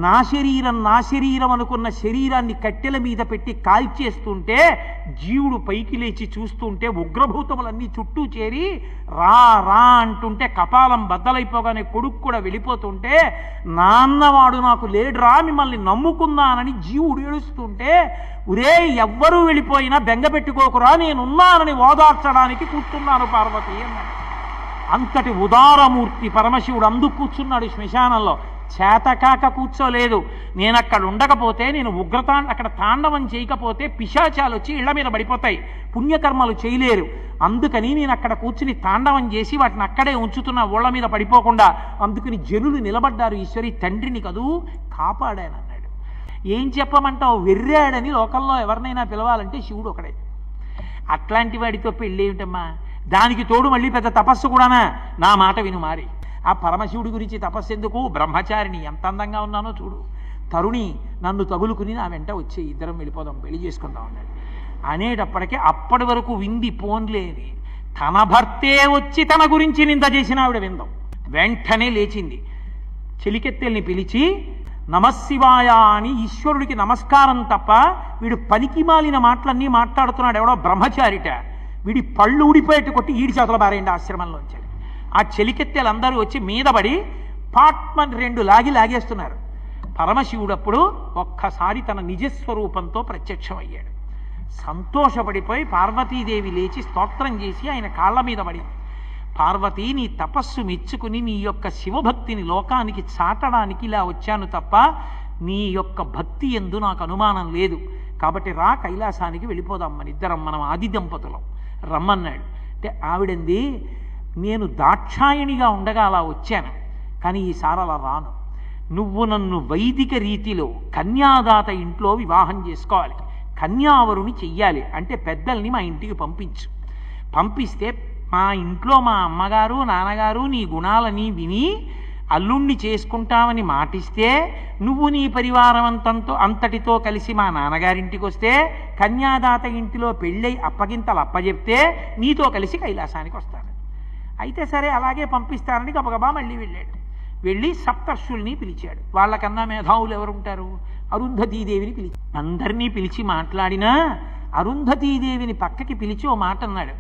నా శరీరం అనుకున్న శరీరాన్ని కట్టెల మీద పెట్టి కాల్చేస్తుంటే జీవుడు పైకి లేచి చూస్తుంటే ఉగ్రభూతములన్నీ చుట్టూ చేరి రా రా అంటుంటే కపాలం బద్దలైపోగానే కొడుకు కూడా వెళ్ళిపోతుంటే నాన్నవాడు నాకు లేడురా మిమ్మల్ని నమ్ముకున్నానని జీవుడు ఏడుస్తుంటే ఒరే ఎవ్వరూ వెళ్ళిపోయినా బెంగ పెట్టుకోకురా నేనున్నానని ఓదార్చడానికి కూర్చున్నాను పార్వతి అన్నాడు. అంతటి ఉదారమూర్తి పరమశివుడు అందుకు కూర్చున్నాడు శ్మశానంలో. చేతకాక కూర్చోలేదు. నేను అక్కడ ఉండకపోతే, నేను అక్కడ తాండవం చేయకపోతే పిశాచాలు వచ్చి ఇళ్ల మీద పడిపోతాయి, పుణ్యకర్మలు చేయలేరు. అందుకని నేను అక్కడ కూర్చుని తాండవం చేసి వాటిని అక్కడే ఉంచుతున్న ఓళ్ల మీద పడిపోకుండా. అందుకని జనులు నిలబడ్డారు, ఈశ్వరి తండ్రిని కదూ కాపాడానన్నాడు. ఏం చెప్పమంటావు, వెర్రాడని లోకంలో ఎవరినైనా పిలవాలంటే శివుడు ఒకడే. అట్లాంటి వాడితో పెళ్ళేమిటమ్మా, దానికి తోడు మళ్ళీ పెద్ద తపస్సు కూడానా? నా మాట విను మారి. ఆ పరమశివుడి గురించి తపస్సు ఎందుకు? బ్రహ్మచారిని ఎంత అందంగా ఉన్నానో చూడు, తరుణి నన్ను తగులుకుని నా వెంట వచ్చే, ఇద్దరం వెళ్ళిపోదాం, పెళ్లి చేసుకుందాం అన్నాడు. అనేటప్పటికీ అప్పటి వరకు వింది పోన్లేని తన భర్తే వచ్చి తన గురించి నింద చేసిన ఆవిడ విందాం. వెంటనే లేచింది, చెలికెత్తెల్ని పిలిచి నమశివాయ అని ఈశ్వరుడికి నమస్కారం తప్ప వీడు పనికి మాలిన మాటలన్నీ మాట్లాడుతున్నాడు, ఎవడో బ్రహ్మచారిట, వీడి పళ్ళు ఊడిపోయేట్టు కొట్టి ఈడి చేతుల బారేయండి ఆశ్రమంలోంచి. ఆ చెలికెత్తెలందరూ వచ్చి మీదపడి పాట్మన్ రెండు లాగేస్తున్నారు. పరమశివుడప్పుడు ఒక్కసారి తన నిజస్వరూపంతో ప్రత్యక్షమయ్యాడు. సంతోషపడిపోయి పార్వతీదేవి లేచి స్తోత్రం చేసి ఆయన కాళ్ళ మీద పడి, పార్వతీ నీ తపస్సు మెచ్చుకుని నీ యొక్క శివభక్తిని లోకానికి చాటడానికి ఇలా వచ్చాను తప్ప నీ యొక్క భక్తి యందు నాకు అనుమానం లేదు. కాబట్టి రా, కైలాసానికి వెళ్ళిపోదాం మన ఇద్దరం, మనం ఆది దంపతులం రమ్మన్నాడు. అంటే ఆవిడంది, నేను దాక్షాయణిగా ఉండగా అలా వచ్చాను, కానీ ఈసారి అలా రాను. నువ్వు నన్ను వైదిక రీతిలో కన్యాదాత ఇంట్లో వివాహం చేసుకోవాలి, కన్యావరుని చెయ్యాలి. అంటే పెద్దల్ని మా ఇంటికి పంపిస్తే మా ఇంట్లో మా అమ్మగారు నాన్నగారు నీ గుణాలని విని అల్లుణ్ణి చేసుకుంటామని మాటిస్తే, నువ్వు నీ పరివారం అంతటితో కలిసి మా నాన్నగారింటికి వస్తే, కన్యాదాత ఇంటిలో పెళ్ళై అప్పగింతలు అప్పచెప్తే నీతో కలిసి కైలాసానికి వస్తాను. అయితే సరే అలాగే పంపిస్తానని గబగబా మళ్ళీ వెళ్ళాడు. వెళ్ళి సప్తర్షుల్ని పిలిచాడు. వాళ్ళకన్నా మేధావులు ఎవరుంటారు? అరుంధతీదేవిని పిలిచి, అందరినీ పిలిచి మాట్లాడినా అరుంధతీదేవిని పక్కకి పిలిచి ఓ మాట అన్నాడు.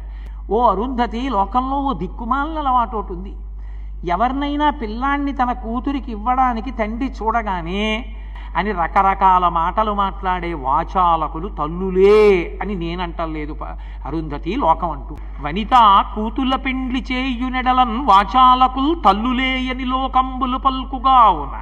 ఓ అరుంధతి, లోకంలో ఓ దిక్కుమాలిన అలవాటు ఒకటి ఉంది. ఎవరినైనా పిల్లాన్ని తన కూతురికి ఇవ్వడానికి తండ్రి చూడగానే అని రకరకాల మాటలు మాట్లాడే వాచాలకులు తల్లులే అని నేనంటలేదు అరుంధతి, లోకం అంటూ. వనిత కూతుళ్ళ పెండ్లి చేయునెడలన్ వాచాలకులు తల్లులే అని లోకంబులు పల్కుగా ఉన్న